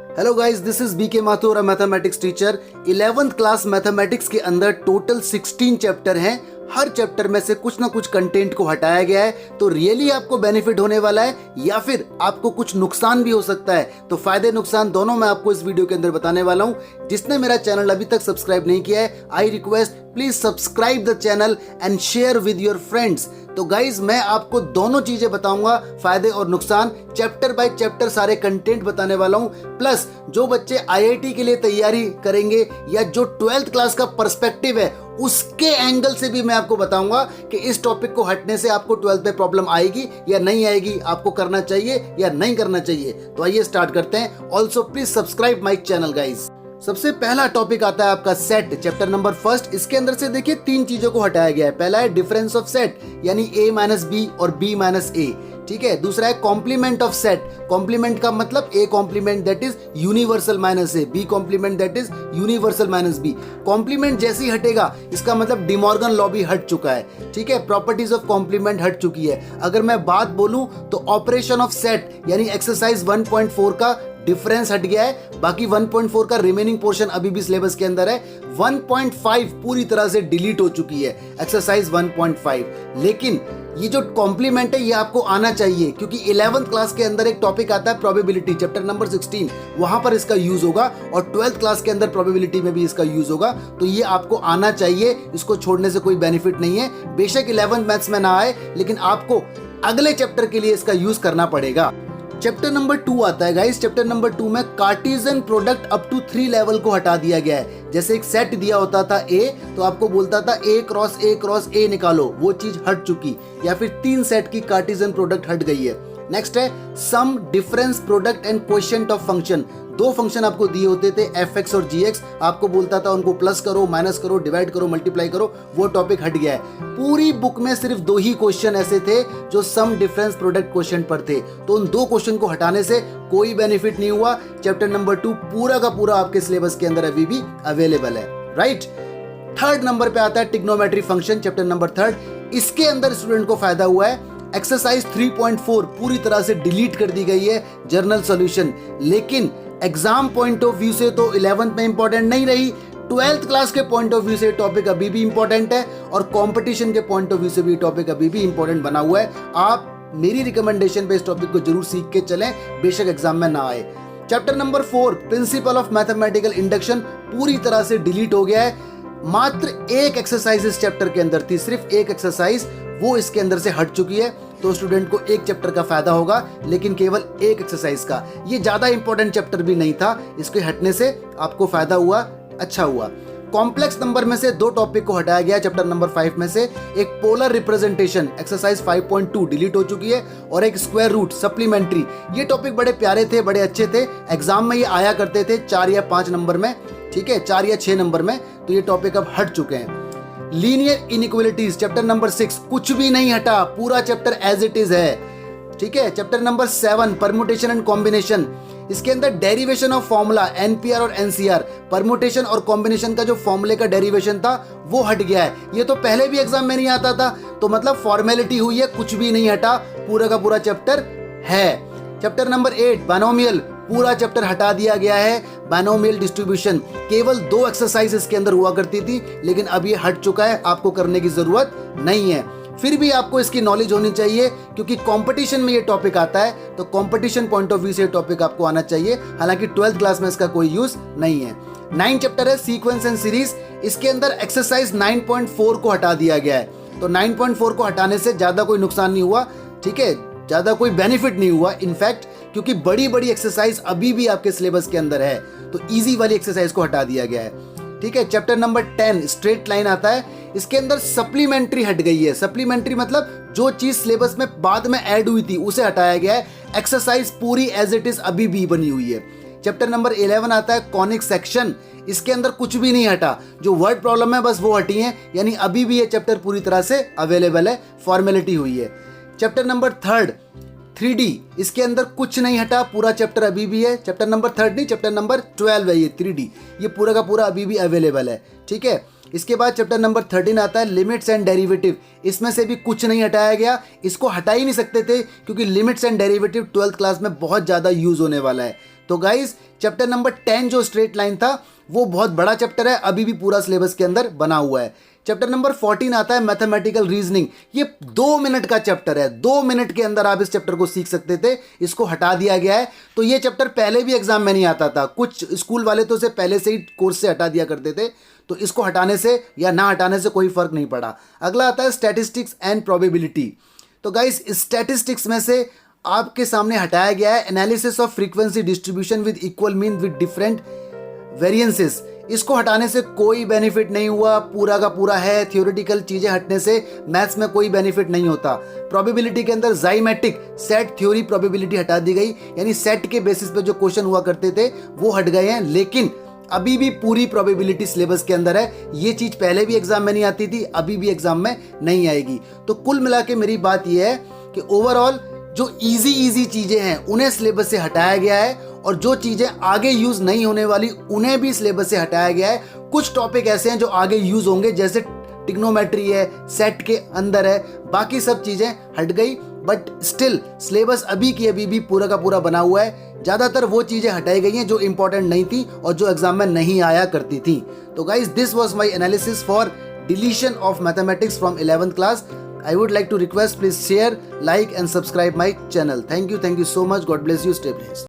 Hello guys, this is BK Mathur, mathematics teacher. 11th class mathematics के अंदर total 16 chapter हैं। हर chapter में से कुछ ना कुछ कंटेंट को हटाया गया है, तो रियली आपको बेनिफिट होने वाला है या फिर आपको कुछ नुकसान भी हो सकता है। तो फायदे नुकसान दोनों मैं आपको इस वीडियो के अंदर बताने वाला हूं। जिसने मेरा चैनल अभी तक सब्सक्राइब नहीं किया है, I request please subscribe the channel and share with your friends. तो गाइज मैं आपको दोनों चीजें बताऊंगा, फायदे और नुकसान, चैप्टर बाय चैप्टर सारे कंटेंट बताने वाला हूं। प्लस जो बच्चे आईआईटी के लिए तैयारी करेंगे या जो 12th क्लास का पर्सपेक्टिव है उसके एंगल से भी मैं आपको बताऊंगा कि इस टॉपिक को हटने से आपको 12th में प्रॉब्लम आएगी या नहीं आएगी, आपको करना चाहिए या नहीं करना चाहिए। तो आइए स्टार्ट करते हैं। Also please subscribe my channel guys. सबसे पहला टॉपिक आता है आपका सेट, चैप्टर नंबर फर्स्ट। इसके अंदर से देखिए 3 चीजों को हटाया गया है। पहला है डिफरेंस ऑफ सेट, यानी a माइनस बी और b माइनस ए, ठीक है। दूसरा है कॉम्प्लीमेंट ऑफ सेट। कॉम्प्लीमेंट का मतलब a complement that is universal minus A, b complement that is universal minus B. Complement जैसे ही हटेगा इसका मतलब डिमॉर्गन लॉ भी हट चुका है, ठीक है। प्रॉपर्टीज ऑफ कॉम्प्लीमेंट हट चुकी है। अगर मैं बात बोलूं तो ऑपरेशन ऑफ सेट यानी एक्सरसाइज 1.4 का डिफरेंस हट गया है। बाकी 1.4 का रिमेनिंग पोर्शन अभी भी सिलेबस के अंदर है। 1.5 पूरी तरह से डिलीट हो चुकी है, एक्सरसाइज 1.5। लेकिन ये जो कॉम्प्लीमेंट है ये आपको आना चाहिए, क्योंकि 11th क्लास के अंदर एक टॉपिक आता है प्रोबेबिलिटी, चैप्टर नंबर 16, वहां पर इसका यूज होगा और 12th क्लास के अंदर प्रोबेबिलिटी में भी इसका यूज होगा। तो ये आपको आना चाहिए, इसको छोड़ने से कोई बेनिफिट नहीं है। बेशक 11th मैथ्स में ना आए, लेकिन आपको अगले चैप्टर के लिए इसका यूज करना पड़ेगा। चैप्टर नंबर 2 आता है गाइस। चैप्टर नंबर 2 में Cartesian product up to 3 level को हटा दिया गया है। जैसे एक सेट दिया होता था A, तो आपको बोलता था A क्रॉस A निकालो, वो चीज हट चुकी। या फिर 3 सेट की कार्टेशियन प्रोडक्ट हट गई है। नेक्स्ट है sum, difference, product and quotient of function. 2 function आपको दिए होते थे fx और gx, आपको बोलता था उनको प्लस करो, माइनस करो, डिवाइड करो, मल्टीप्लाई करो, वो टॉपिक हट गया है। पूरी बुक में सिर्फ 2 ही क्वेश्चन ऐसे थे जो सम, डिफरेंस, प्रोडक्ट, क्वोशिएंट पर थे। तो उन 2 क्वेश्चन को हटाने से कोई बेनिफिट नहीं हुआ। चैप्टर नंबर 2 पूरा का पूरा आपके सिलेबस के अंदर अभी भी अवेलेबल है, राइट। थर्ड नंबर पे आता है ट्रिग्नोमेट्री फंक्शन, चैप्टर नंबर 3। इसके अंदर स्टूडेंट को फायदा हुआ है। एक्सरसाइज 3.4 पूरी तरह से डिलीट कर दी गई है, जर्नल सॉल्यूशन। लेकिन एग्जाम पॉइंट ऑफ व्यू से तो 11th में इंपॉर्टेंट नहीं रही, 12th क्लास के पॉइंट ऑफ व्यू से टॉपिक अभी भी इंपॉर्टेंट है और कंपटीशन के पॉइंट ऑफ व्यू से भी टॉपिक अभी भी इंपॉर्टेंट बना हुआ है। आप मेरी रिकमेंडेशन पे इस टॉपिक को जरूर सीख के चलें, बेशक एग्जाम में ना आए। Chapter number 4 principle of mathematical induction पूरी तरह से डिलीट हो गया है। मात्र एक एक्सरसाइज इस चैप्टर के अंदर थी, सिर्फ एक एक्सरसाइज, वो इसके अंदर से हट चुकी है। तो स्टूडेंट को एक चैप्टर का फायदा होगा, लेकिन केवल एक एक्सरसाइज का। ये ज्यादा इंपॉर्टेंट चैप्टर भी नहीं था, इसके हटने से आपको फायदा हुआ, अच्छा हुआ। कॉम्प्लेक्स नंबर में से 2 टॉपिक को हटाया गया चैप्टर नंबर 5 में से। एक पोलर रिप्रेजेंटेशन एक्सरसाइज 5.2 डिलीट हो चुकी है और एक स्क्वायर रूट सप्लीमेंट्री। ये टॉपिक बड़े प्यारे थे, बड़े अच्छे थे, एग्जाम में ये आया करते थे 4 या 5 नंबर में, ठीक है, 4 या 6 नंबर में। तो ये टॉपिक अब हट चुके हैं। लीनियर इनइक्वालिटीज चैप्टर नंबर 6 कुछ भी नहीं हटा, पूरा चैप्टर एज इट इज है, ठीक है। Chapter number 7 permutation and combination, इसके अंदर डेरिवेशन ऑफ फॉर्मूला, एनपीआर और एनसीआर, परम्यूटेशन और कॉम्बिनेशन का जो फॉर्मूले का डेरिवेशन था वो हट गया है। ये तो पहले भी एग्जाम में नहीं आता था, तो मतलब फॉर्मेलिटी हुई है, कुछ भी नहीं हटा, पूरा का पूरा चैप्टर है। चैप्टर नंबर 8 बायनोमियल, पूरा चैप्टर हटा दिया गया है। बायनोमियल डिस्ट्रीब्यूशन केवल 2 एक्सरसाइज इसके अंदर हुआ करती थी, लेकिन अब ये हट चुका है, आपको करने की जरूरत नहीं है। फिर भी आपको इसकी नॉलेज होनी चाहिए, क्योंकि कंपटीशन में ये टॉपिक आता है, तो कंपटीशन पॉइंट ऑफ व्यू से टॉपिक आपको आना चाहिए। हालांकि 12th क्लास में इसका कोई यूज नहीं है। 9 चैप्टर है सीक्वेंस एंड सीरीज, इसके अंदर एक्सरसाइज 9.4 को हटा दिया गया है। तो 9.4 को हटाने से ज्यादा कोई नुकसान नहीं हुआ, ठीक है, ज्यादा कोई बेनिफिट नहीं हुआ इनफैक्ट, क्योंकि बड़ी बड़ी एक्सरसाइज अभी भी आपके सिलेबस के अंदर है, तो इजी वाली एक्सरसाइज को हटा दिया गया है, ठीक है। चैप्टर नंबर 10 स्ट्रेट लाइन आता है, इसके अंदर सप्लीमेंट्री हट गई है। सप्लीमेंट्री मतलब जो चीज सिलेबस में बाद में ऐड हुई थी उसे हटाया गया है। एक्सरसाइज पूरी एज इट इज अभी भी बनी हुई है। चैप्टर नंबर 11 आता है कॉनिक सेक्शन, इसके अंदर कुछ भी नहीं हटा, जो वर्ड प्रॉब्लम है बस वो हटी है, यानी अभी भी ये चैप्टर पूरी तरह से अवेलेबल है, फॉर्मेलिटी हुई है। चैप्टर नंबर 3D, इसके अंदर कुछ नहीं हटा, पूरा चैप्टर अभी भी है। चैप्टर नंबर 3 नहीं, चैप्टर नंबर 12 है ये 3D, ये पूरा का पूरा अभी भी अवेलेबल है, ठीक है। इसके बाद चैप्टर नंबर 13 आता है लिमिट्स एंड डेरिवेटिव, इसमें से भी कुछ नहीं हटाया गया, इसको हटा ही नहीं सकते थे, क्योंकि limits and derivative 12th class में बहुत ज़्यादा यूज होने वाला है। तो गाइस चैप्टर नंबर 10 जो स्ट्रेट लाइन था वो बहुत बड़ा चैप्टर है, अभी भी पूरा सिलेबस के अंदर बना हुआ है। चैप्टर नंबर 14 आता है मैथमेटिकल रीजनिंग। ये 2 मिनट का चैप्टर है, 2 मिनट के अंदर आप इस चैप्टर को सीख सकते थे, इसको हटा दिया गया है। तो ये चैप्टर पहले भी एग्जाम में नहीं आता था, कुछ स्कूल वाले तो इसे पहले से ही कोर्स से हटा दिया करते थे, तो इसको हटाने से या ना हटाने से कोई फर्क नहीं पड़ा। अगला आता है स्टैटिस्टिक्स एंड प्रोबेबिलिटी। तो गाइस स्टैटिस्टिक्स में से आपके सामने हटाया गया है analysis of frequency distribution with equal mean with different variances. इसको हटाने से कोई बेनिफिट नहीं हुआ, पूरा का पूरा है। थ्योरेटिकल चीजें हटने से मैथ्स में कोई बेनिफिट नहीं होता। प्रोबेबिलिटी के अंदर जाइमेटिक सेट थ्योरी प्रोबेबिलिटी हटा दी गई, यानी सेट के बेसिस पे जो क्वेश्चन हुआ करते थे वो हट गए हैं, लेकिन अभी भी पूरी प्रोबेबिलिटी सिलेबस के अंदर है। ये चीज पहले भी एग्जाम में नहीं आती थी, अभी भी एग्जाम में नहीं आएगी। तो कुल मिला के मेरी बात यह है कि ओवरऑल जो इजी चीजें हैं उन्हें सिलेबस से हटाया गया है, और जो चीजें आगे यूज नहीं होने वाली उन्हें भी सिलेबस से हटाया गया है। कुछ टॉपिक ऐसे हैं जो आगे यूज होंगे, जैसे ट्रिग्नोमेट्री है, सेट के अंदर है, बाकी सब चीजें हट गई, बट स्टिल सिलेबस अभी की अभी भी पूरा का पूरा बना हुआ है। ज्यादातर वो चीजें हटाई गई हैं जो इंपॉर्टेंट नहीं थी और जो एग्जाम में नहीं आया करती थी। तो guys this was my analysis for deletion of mathematics from 11th class. I would like to request, please share, like and subscribe my channel. Thank you so much. God bless you. Stay blessed.